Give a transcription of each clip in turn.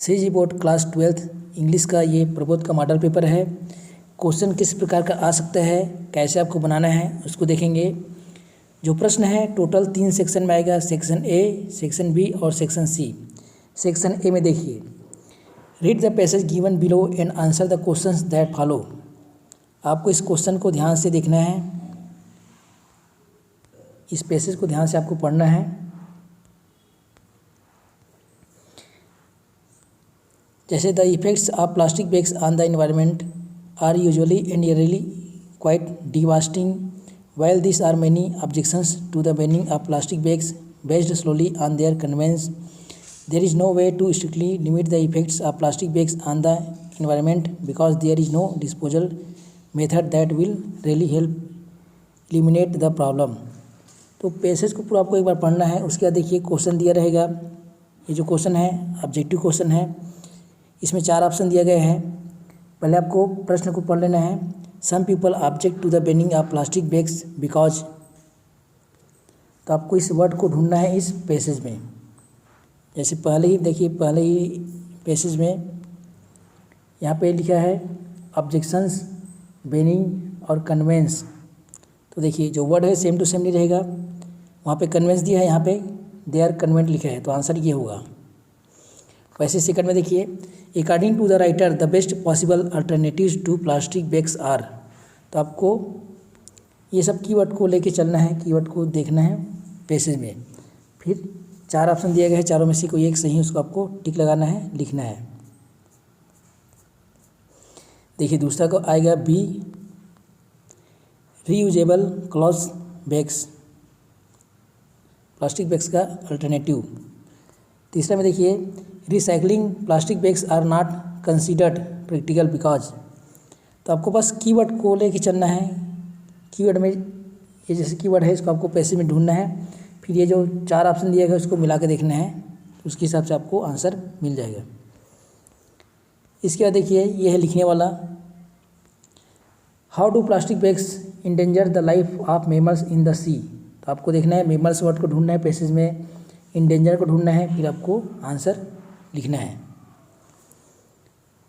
CG board class 12th English का ये प्रबोध का मॉडल पेपर है। क्वेश्चन किस प्रकार का आ सकता है, कैसे आपको बनाना है उसको देखेंगे। जो प्रश्न है टोटल 3 सेक्शन में आएगा, सेक्शन ए, सेक्शन बी और सेक्शन सी। सेक्शन ए में देखिए, read the passage given below and answer the questions that follow. आपको इस क्वेश्चन को ध्यान से देखना है, इस पैसेज को ध्यान से आपको पढ़ना है। जैसे the effects of plastic bags on the environment are usually and really quite devastating, while these are many objections to the banning of plastic bags based solely on their convenience. There is no way to strictly limit the effects of plastic bags on the environment because there is no disposal method that will really help eliminate the problem. तो passage को पूरा आपको एक बार पढ़ना है। उसके बाद देखिए क्वेश्चन दिया रहेगा। ये जो क्वेश्चन है ऑब्जेक्टिव क्वेश्चन है, इसमें 4 ऑप्शन दिए गए हैं। पहले आपको प्रश्न को पढ़ लेना है। Some people object to the banning of plastic bags because, तो आपको इस वर्ड को ढूंढना है इस पैसेज में। जैसे पहले ही देखिए, पहले ही पैसेज में यहाँ पे लिखा है ऑब्जेक्शंस, बैनिंग और कन्वेंस। तो देखिए जो वर्ड है सेम टू सेम नहीं रहेगा, वहाँ पे कन्वेंस दिया है, यहाँ पे दे आर कन्वेंट लिखा है, तो आंसर ये होगा। वैसे सेकंड में देखिए, according to the writer the best possible alternatives to plastic bags are. तो आपको ये सब कीवर्ड को लेके चलना है, कीवर्ड को देखना है पैसेज में। फिर 4 ऑप्शन दिए गए हैं, चारों में से कोई एक सही, उसको आपको टिक लगाना है, लिखना है। देखिए दूसरा को आएगा B, reusable cloth bags, plastic bags का अल्टरनेटिव। तीसरा में देखिए, recycling plastic bags are not considered practical because. तो आपको बस कीवर्ड को लेके चलना है। कीवर्ड में ये जैसे कीवर्ड है, इसको आपको पैसे में ढूंढना है। फिर ये जो 4 ऑप्शन दिए गए उसको मिला के देखना है, उसके हिसाब से आपको आंसर मिल जाएगा। इसके बाद देखिए ये है लिखने वाला, how do plastic bags endanger the life of mammals in the sea. तो आपको देखना है, मैमल्स वर्ड को ढूंढना है पैसेज में, इंडेंजर को ढूंढना है, फिर आपको आंसर लिखना है।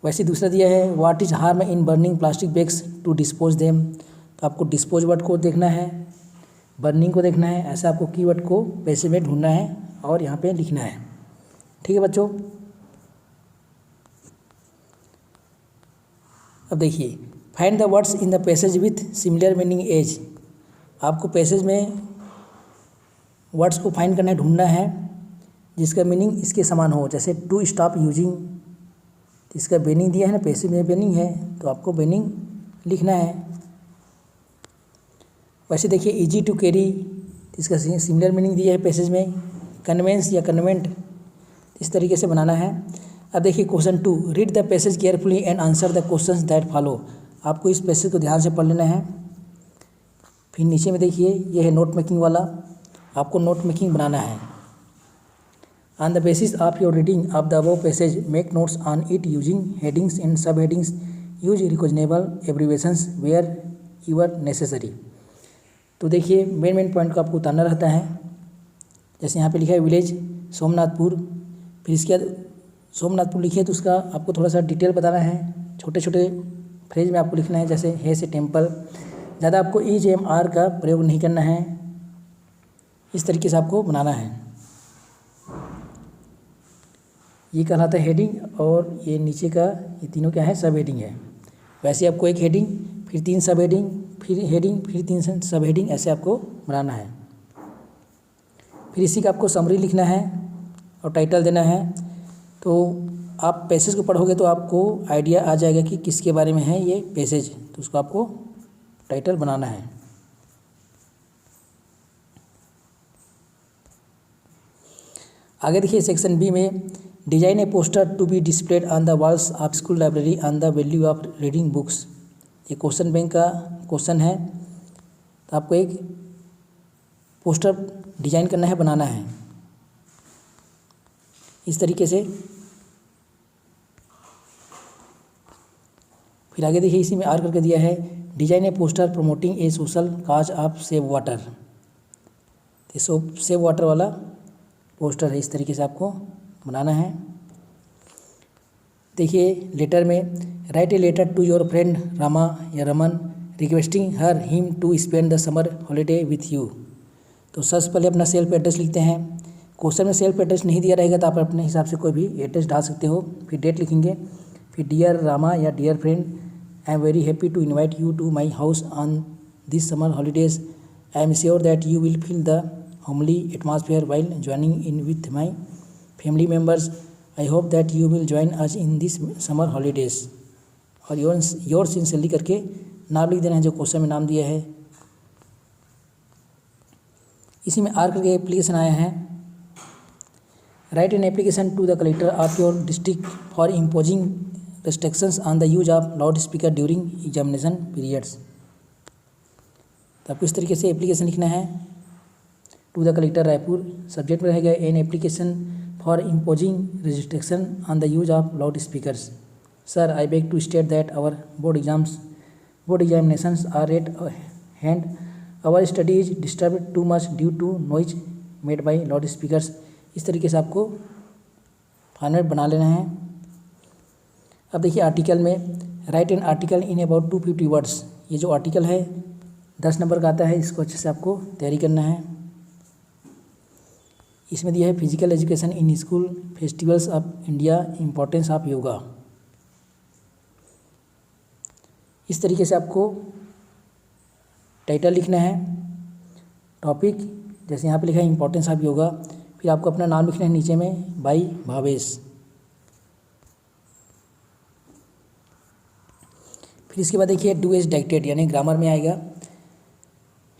वैसे दूसरा दिया है, what is harm in burning plastic bags to dispose them. तो आपको डिस्पोज वर्ड को देखना है, बर्निंग को देखना है, ऐसा आपको कीवर्ड को पैसे में ढूंढना है और यहाँ पे लिखना है। ठीक है बच्चों। अब देखिए, find the words in the passage with similar meaning as. आपको पैसेज में वर्ड्स को फाइंड करना है, ढूंढना है जिसका मीनिंग इसके समान हो। जैसे टू स्टॉप यूजिंग, इसका बैनिंग दिया है ना, पैसेज में बैनिंग है, तो आपको बैनिंग लिखना है। वैसे देखिए इजी टू कैरी, इसका सिमिलर मीनिंग दिया है पैसेज में, कन्वेंस या कन्वेंट, इस तरीके से बनाना है। अब देखिए question 2, read the passage carefully and answer the questions that follow. आपको इस पैसेज को ध्यान से पढ़ लेना है। फिर नीचे में देखिए ये है नोट मेकिंग वाला, आपको नोट मेकिंग बनाना है। On the basis of your reading of the above passage, make notes on it using headings and subheadings. Use recognizable abbreviations where ever necessary. तो देखिए मेन पॉइंट को आपको उतारना रहता है। जैसे यहाँ पे लिखा है विलेज सोमनाथपुर, फिर इसके बाद सोमनाथपुर लिखिए तो उसका आपको थोड़ा सा डिटेल बताना है, छोटे छोटे फ्रेज में आपको लिखना है। जैसे है से टेम्पल, ज़्यादा आपको ईज एम आर का प्रयोग नहीं करना है, इस तरीके से आपको बनाना है। ये कहलाता है हेडिंग, और ये नीचे का ये तीनों क्या है, सब हेडिंग है। वैसे आपको एक हेडिंग, फिर 3 सब हेडिंग, फिर हेडिंग, फिर 3 सब हेडिंग, ऐसे आपको बनाना है। फिर इसी का आपको समरी लिखना है और टाइटल देना है। तो आप पैसेज को पढ़ोगे तो आपको आइडिया आ जाएगा कि किसके बारे में है ये पैसेज, तो उसको आपको टाइटल बनाना है। आगे देखिए सेक्शन बी में, design a poster to be displayed on the walls of school library on the value of reading books. ये क्वेश्चन बैंक का क्वेश्चन है, तो आपको एक पोस्टर डिजाइन करना है, बनाना है इस तरीके से। फिर आगे देखिए इसी में आर करके दिया है, design a poster promoting A social cause of save water. तो सेव वाटर वाला पोस्टर है, इस तरीके से आपको बनाना है। देखिए लेटर में, write a letter to your friend Rama या Raman requesting her him to spend the summer holiday with you. तो सबसे पहले अपना सेल्फ एड्रेस लिखते हैं। क्वेश्चन में सेल्फ एड्रेस नहीं दिया रहेगा तो आप अपने हिसाब से कोई भी एड्रेस डाल सकते हो। फिर डेट लिखेंगे, फिर डियर रामा या dear friend, I am very happy to invite you to my house on this summer holidays. I am sure that you will feel the homely atmosphere while joining in with my family members. I hope that you will join us in this summer holidays. और your sincerely करके नाम लिख देना है जो question में नाम दिया है। इसी में आर करके एप्लीकेशन आया है, write an application to the collector of your district for imposing restrictions on the use of loud speaker during examination periods. तो आपको इस तरीके से एप्लीकेशन लिखना है to the collector Raipur. Subject में रहेगा an application for imposing restriction on the use of loud speakers. Sir, I beg to state that our board examinations are at hand. Our study is disturb too much due to noise made by loud speakers. इस तरीके से आपको format बना लेना है। अब देखिए article में, right an article in about 250 words. ये जो आर्टिकल है 10 नंबर का आता है, इसको अच्छे से आपको तैयारी करना है। इसमें दिया है physical education in school, festivals of India, importance of yoga. इस तरीके से आपको टाइटल लिखना है, टॉपिक जैसे यहाँ पे लिखा है इम्पोर्टेंस ऑफ योगा, फिर आपको अपना नाम लिखना है नीचे में बाई भावेश। फिर इसके बाद देखिए डू एज डायरेक्टेड, यानी ग्रामर में आएगा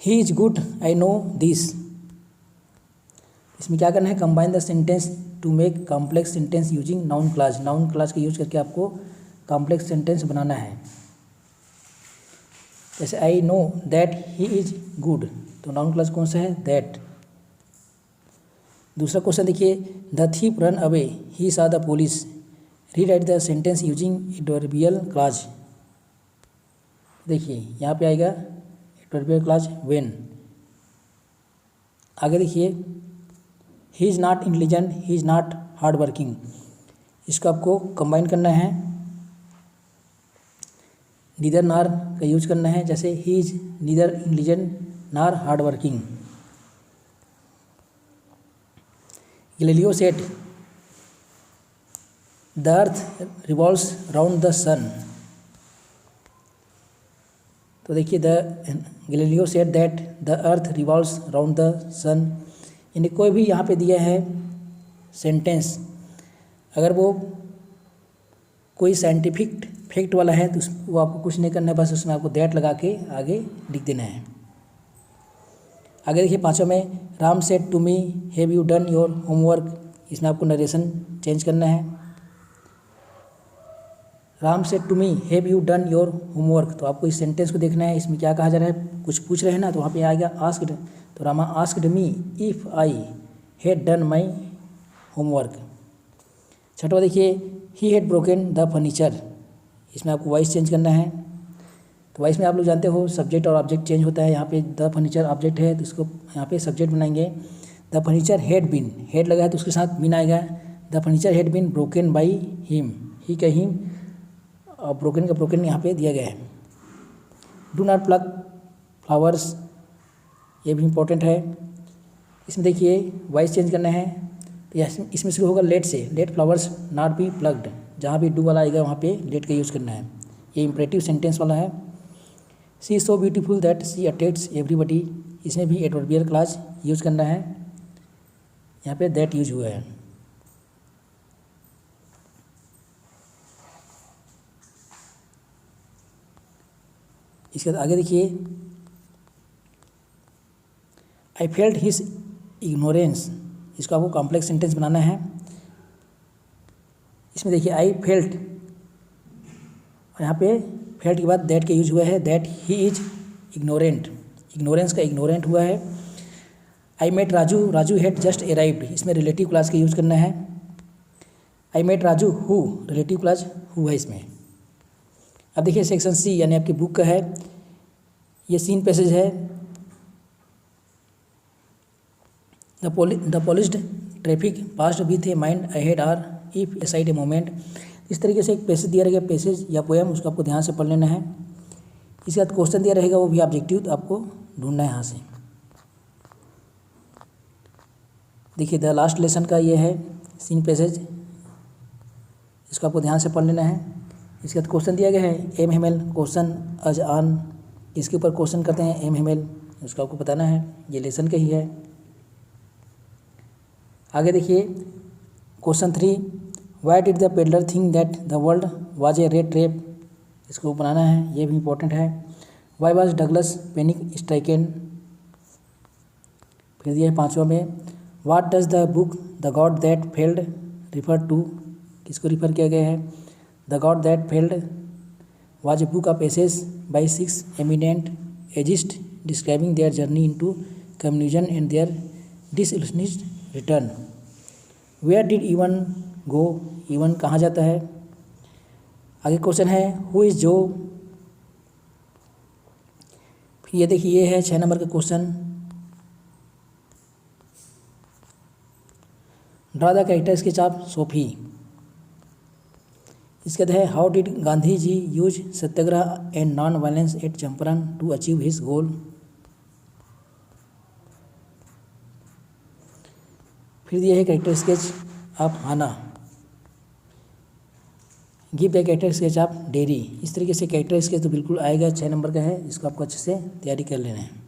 he is good I know this. इसमें क्या करना है, combine the sentence to make complex sentence using noun clause. Noun clause का यूज करके आपको कॉम्प्लेक्स सेंटेंस बनाना है। जैसे I know that he is good, तो नाउन क्लॉज कौन सा है, दैट। दूसरा क्वेश्चन देखिए, the thief run away he saw the police. Rewrite the sentence using adverbial clause. देखिए यहाँ पे आएगा एडवर्बियल क्लॉज व्हेन। आगे देखिए, he is not intelligent, he is not hard working. इसको आपको कंबाइन करना है, नीदर नार का यूज करना है। जैसे he is neither intelligent nor hard working. Galileo said the earth revolves round the sun. तो देखिए Galileo said that the earth revolves round the sun. यानी कोई भी यहाँ पे दिया है सेंटेंस, अगर वो कोई साइंटिफिक फैक्ट वाला है तो वो आपको कुछ नहीं करना है, बस उसमें आपको दैट लगा के आगे लिख देना है। आगे देखिए पाँचों में, Ram said to me have you done your homework. इसमें आपको नरेशन चेंज करना है। Ram said to me have you done your homework, तो आपको इस सेंटेंस को देखना है, इसमें क्या कहा जा रहा है, कुछ पूछ रहे हैं ना, तो वहाँ पे आएगा आस्क्ड। तो Rama asked me if I had done my homework. छठवा देखिए, he had broken the furniture. इसमें आपको वॉइस चेंज करना है। तो वॉइस में आप लोग जानते हो सब्जेक्ट और ऑब्जेक्ट चेंज होता है। यहाँ पे द फर्नीचर ऑब्जेक्ट है तो इसको यहाँ पे सब्जेक्ट बनाएंगे। The furniture had been, had लगा है तो उसके साथ बीन आएगा। The furniture had been broken by him, he का हिम और ब्रोकन का ब्रोकन यहाँ पे दिया गया है। डू नॉट प्लग फ्लावर्स, ये भी इम्पोर्टेंट है। इसमें देखिए वॉइस चेंज करना है, तो इसमें शुरू होगा लेट से, let flowers not be plugged. जहाँ भी डू वाला आएगा वहाँ पे लेट का यूज़ करना है। ये इम्परेटिव सेंटेंस वाला है। She is so beautiful that she attracts everybody. इसमें भी एडवर्बियल क्लॉज यूज़ करना है, यहाँ पे दैट यूज हुआ है। इसके बाद आगे देखिए, आई फेल्ट हिज इग्नोरेंस। इसको आपको कॉम्प्लेक्स सेंटेंस बनाना है। इसमें देखिए आई फेल्ट, और यहाँ पे फेल्ट के बाद दैट का यूज हुआ है, that he is ignorant. Ignorance का इग्नोरेंट हुआ है। I met Raju, Raju had just arrived. इसमें रिलेटिव क्लॉज का यूज करना है। I met Raju who, relative clause who है इसमें। अब देखिए सेक्शन सी यानी आपकी बुक का है, ये सीन पैसेज है। The polished traffic passed with a mind ahead are if aside a moment इस तरीके से एक पैसेज दिया रहेगा, पैसेज या पोएम, उसको आपको ध्यान से पढ़ लेना है। इसके बाद क्वेश्चन दिया रहेगा, वो भी ऑब्जेक्टिव, तो आपको ढूंढना है यहाँ से। देखिए द लास्ट लेसन का ये है सीन पैसेज, इसको आपको ध्यान से पढ़ लेना है। इसके बाद क्वेश्चन दिया गया है एम हेमेल क्वेश्चन अज आन, इसके ऊपर क्वेश्चन करते हैं एम हेमेल, उसको आपको बताना है, ये लेसन का ही है। आगे देखिए question 3, why did the peddler think that the world was a red trap, इसको बनाना है, ये भी इंपॉर्टेंट है। Why was Douglas panic stricken. फिर दिया है 5वां में, what does the book the god that failed refer to, किसको रिफर किया गया है? The god that failed was a book of essays by 6 eminent atheist describing their journey into communism and there डिसइल्यूशनिस्ट return. Where did Evan go, Evan कहाँ जाता है? आगे question है who is जो। फिर ये देखिए ये है 6 नंबर का question, draw the character sketch of Sophie. इसके बाद है how did Gandhi ji use satyagraha and non violence at Champaran to achieve his goal. फिर दिया है character sketch of Hana, give the character sketch of Derry. इस तरीके से कैरेक्टर स्केच तो बिल्कुल आएगा, 6 नंबर का है, इसको आपको अच्छे से तैयारी कर लेना है।